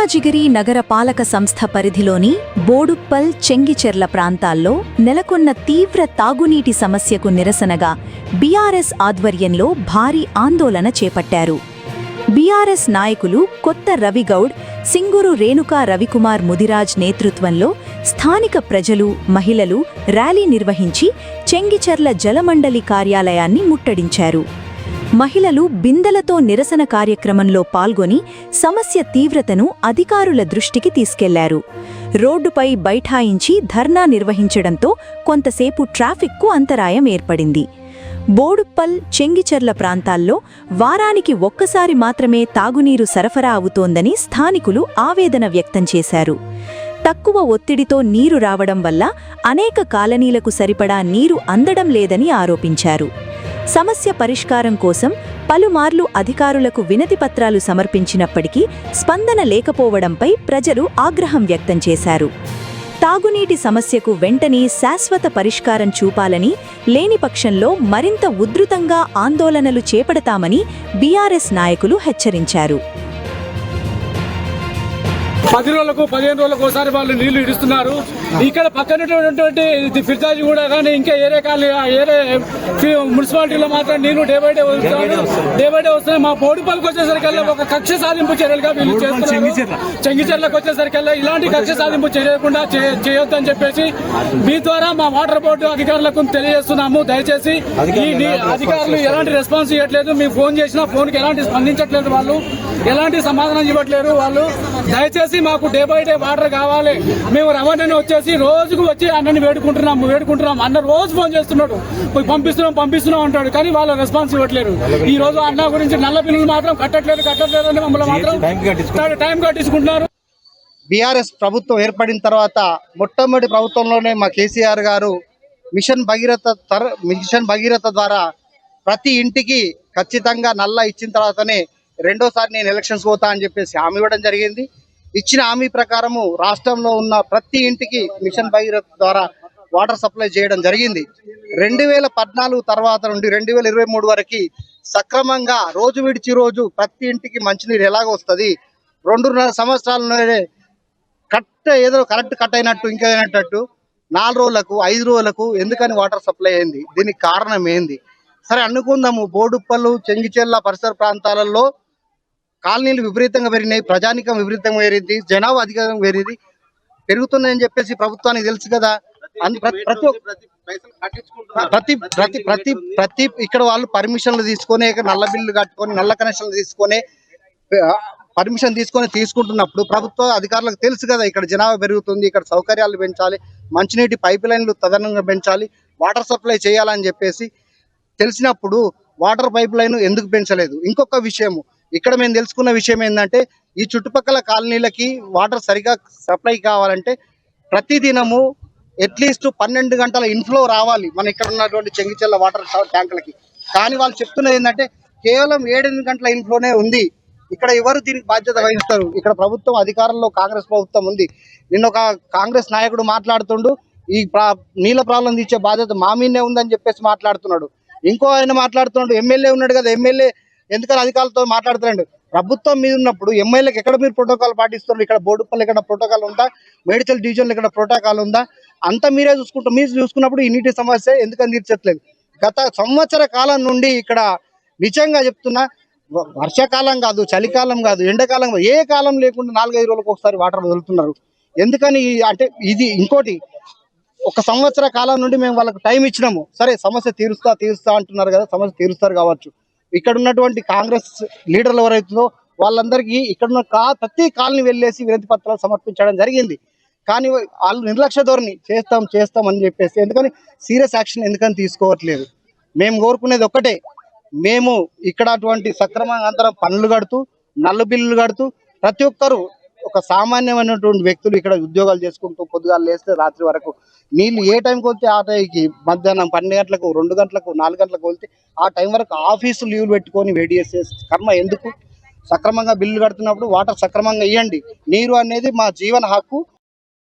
మల్కాజిగిరి నగర పాలక సంస్థ పరిధిలోని బోడుప్పల్ చెంగిచెర్ల ప్రాంతాల్లో నెలకొన్న తీవ్ర తాగునీటి సమస్యకు నిరసనగా బీఆర్ఎస్ ఆధ్వర్యంలో భారీ ఆందోళన చేపట్టారు. బీఆర్ఎస్ నాయకులు కొత్త రవిగౌడ్, సింగూరు రేణుకా రవికుమార్ ముదిరాజ్ నేతృత్వంలో స్థానిక ప్రజలు, మహిళలు ర్యాలీ నిర్వహించి చెంగిచెర్ల జలమండలి కార్యాలయాన్ని ముట్టడించారు. మహిళలు బిందెలతో నిరసన కార్యక్రమంలో పాల్గొని సమస్య తీవ్రతను అధికారుల దృష్టికి తీసుకెళ్లారు. రోడ్డుపై బైఠాయించి ధర్నా నిర్వహించడంతో కొంతసేపు ట్రాఫిక్కు అంతరాయం ఏర్పడింది. బోడుప్పల్, చెంగిచెర్ల ప్రాంతాల్లో వారానికి ఒక్కసారి మాత్రమే తాగునీరు సరఫరా అవుతోందని స్థానికులు ఆవేదన వ్యక్తం చేశారు. తక్కువ ఒత్తిడితో నీరు రావడం వల్ల అనేక కాలనీలకు సరిపడా నీరు అందడం లేదని ఆరోపించారు. సమస్య పరిష్కారం కోసం పలుమార్లు అధికారులకు వినతిపత్రాలు సమర్పించినప్పటికీ స్పందన లేకపోవడంపై ప్రజలు ఆగ్రహం వ్యక్తం చేశారు. తాగునీటి సమస్యకు వెంటనే శాశ్వత పరిష్కారం చూపాలని, లేని పక్షంలో మరింత ఉధృతంగా ఆందోళనలు చేపడతామని బీఆర్ఎస్ నాయకులు హెచ్చరించారు. 10 రోజులకు 15 రోజులకు ఒకసారి వాళ్ళు నీళ్లు ఇడుస్తున్నారు. ఇక్కడ పక్కనటువంటి ఫిర్జాజీ కూడా కానీ ఇంకా ఏరే మున్సిపాలిటీలో మాత్రం నీళ్లు డే బై డే వస్తున్నాయి. మా బోడుపల్లికి వచ్చేసరికల్లా ఒక కక్ష సాధింపు చర్యలుగా వీళ్ళు చేస్తున్నారు. చెంగిచెర్లకు వచ్చేసరికల్లా ఇలాంటి కక్ష సాధింపు చేయకుండా చేయొద్దని చెప్పేసి మీ ద్వారా మా వాటర్ బోర్డు అధికారులకు తెలియజేస్తున్నాము. దయచేసి ఈ అధికారులు ఎలాంటి రెస్పాన్స్ ఇవ్వట్లేదు. మేము ఫోన్ చేసినా ఫోన్కి ఎలాంటి స్పందించట్లేదు. వాళ్ళు ఎలాంటి సమాధానం ఇవ్వట్లేరు. వాళ్ళు దయచేసి మాకు డే బై డే వాటర్ కావాలి. మేము రవాణాని వచ్చేసి రోజుకు వచ్చి అన్నని వేడుకుంటున్నాం. అన్న రోజు ఫోన్ చేస్తున్నాడు, పంపిస్తున్నాం అంటాడు. కానీ వాళ్ళు రెస్పాన్స్ ఇవ్వట్లేరు. ఈ రోజు అన్న గురించి నల్ల బిల్లులు మాత్రం కట్టట్లేదు అని మమ్మల్ని మాత్రం టైం కట్టించుకుంటున్నారు. బీఆర్ఎస్ ప్రభుత్వం ఏర్పడిన తర్వాత మొట్టమొదటి ప్రభుత్వంలోనే మా కేసీఆర్ గారు మిషన్ భగీరథ ద్వారా ప్రతి ఇంటికి ఖచ్చితంగా నల్ల ఇచ్చిన తర్వాతనే రెండోసారి నేను ఎలక్షన్స్ పోతా అని చెప్పేసి హామీ ఇవ్వడం జరిగింది. ఇచ్చిన హామీ ప్రకారము రాష్ట్రంలో ఉన్న ప్రతి ఇంటికి మిషన్ భగీరథ ద్వారా వాటర్ సప్లై చేయడం జరిగింది. 2014 తర్వాత నుండి 2023 వరకు సక్రమంగా రోజు విడిచి రోజు ప్రతి ఇంటికి మంచినీరు ఎలాగ వస్తుంది. 2.5 సంవత్సరాలలోనే ఏదో కరెక్ట్ కట్ అయినట్టు ఇంకా అయినట్టు 4 రోజులకు 5 రోజులకు ఎందుకని వాటర్ సప్లై అయింది? దీనికి కారణం ఏంది? సరే అనుకుందాము. బోడుప్పలు, చెంగిచెర్ల పరిసర ప్రాంతాలలో కాలనీలు విపరీతంగా పెరిగినాయి, ప్రజానికం విపరీతంగా పెరిగింది, జనాభా అధికంగా పెరుగుతున్నాయని చెప్పేసి ప్రభుత్వానికి తెలుసు కదా. ప్రతి ఇక్కడ వాళ్ళు పర్మిషన్లు తీసుకొని నల్ల బిల్లు కట్టుకొని నల్ల కనెక్షన్లు తీసుకొని పర్మిషన్ తీసుకుంటున్నప్పుడు ప్రభుత్వ అధికారులకు తెలుసు కదా ఇక్కడ జనాభా పెరుగుతుంది, ఇక్కడ సౌకర్యాలు పెంచాలి, మంచినీటి పైప్ లైన్లు తదనంగా పెంచాలి, వాటర్ సప్లై చేయాలని చెప్పేసి తెలిసినప్పుడు వాటర్ పైప్ లైన్ ఎందుకు పెంచలేదు? ఇంకొక విషయము ఇక్కడ మేము తెలుసుకున్న విషయం ఏంటంటే ఈ చుట్టుపక్కల కాలనీలకి వాటర్ సరిగా సప్లై కావాలంటే ప్రతిదినము అట్లీస్ట్ 12 గంటల ఇన్ఫ్లో రావాలి మన ఇక్కడ ఉన్నటువంటి చెంగిచెర్ల వాటర్ ట్యాంకులకి. కానీ వాళ్ళు చెప్తున్నది ఏంటంటే కేవలం 7-8 గంటల ఇన్ఫ్లోనే ఉంది. ఇక్కడ ఎవరు దీనికి బాధ్యత వహిస్తారు? ఇక్కడ ప్రభుత్వం అధికారంలో కాంగ్రెస్ ప్రభుత్వం ఉంది. నిన్న ఒక కాంగ్రెస్ నాయకుడు మాట్లాడుతుండు ఈ నీళ్ళ ప్రాబ్లం తీర్చే బాధ్యత మా మీదనే ఉందని చెప్పేసి మాట్లాడుతున్నాడు. ఇంకో ఆయన మాట్లాడుతున్నాడు ఎమ్మెల్యే ఉన్నాడు కదా, ఎమ్మెల్యే ఎందుకని అధికారులతో మాట్లాడుతున్నాడు? ప్రభుత్వం మీద ఉన్నప్పుడు ఎమ్మెల్యేకి ఎక్కడ మీరు ప్రోటోకాల్ పాటిస్తున్నారు? ఇక్కడ బోడుప్పల్ ఇక్కడ ప్రోటోకాల్ ఉందా? మేడ్చల్ డివిజన్లో ఇక్కడ ప్రోటోకాల్ ఉందా? అంతా మీరు చూసుకున్నప్పుడు ఈ నీటి సమస్య ఎందుకని తీర్చట్లేదు? గత సంవత్సర కాలం నుండి ఇక్కడ నిజంగా చెప్తున్నా వర్షాకాలం కాదు, చలికాలం కాదు, ఎండాకాలం కాదు, ఏ కాలం లేకుండా 4-5 రోజులకు ఒకసారి వాటర్ వదులుతున్నారు. ఎందుకని అంటే ఇది ఇంకోటి ఒక సంవత్సర కాలం నుండి మేము వాళ్ళకి టైం ఇచ్చినాము. సరే సమస్య తీరుస్తా అంటున్నారు కదా, సమస్య తీరుస్తారు కావచ్చు. ఇక్కడ ఉన్నటువంటి కాంగ్రెస్ లీడర్లు ఎవరైతుందో వాళ్ళందరికీ ఇక్కడున్న ప్రతి కాలనీ వెళ్ళేసి వినతి పత్రాలు సమర్పించడం జరిగింది. కానీ వాళ్ళు నిర్లక్ష్య ధోరణి చేస్తాం అని చెప్పేసి ఎందుకని సీరియస్ యాక్షన్ ఎందుకని తీసుకోవట్లేదు? మేము కోరుకునేది ఒక్కటే, మేము ఇక్కడ అటువంటి సక్రమంగా అందరం పనులు కడుతూ నల్ల బిల్లులు కడుతూ ప్రతి ఒక్కరు ఒక సామాన్యమైనటువంటి వ్యక్తులు ఇక్కడ ఉద్యోగాలు చేసుకుంటూ పొద్దుగాలు లేస్తే రాత్రి వరకు నీళ్లు ఏ టైంకి వస్తే ఆ టైంకి మధ్యాహ్నం 12 గంటలకు 2 గంటలకు 4 గంటలకు వెళ్తే ఆ టైం వరకు ఆఫీసు లీవ్లు పెట్టుకొని వెయిట్ చేసే కర్మ ఎందుకు? సక్రమంగా బిల్లు కడుతున్నప్పుడు వాటర్ సక్రమంగా ఇవ్వండి. నీరు అనేది మా జీవన హక్కు.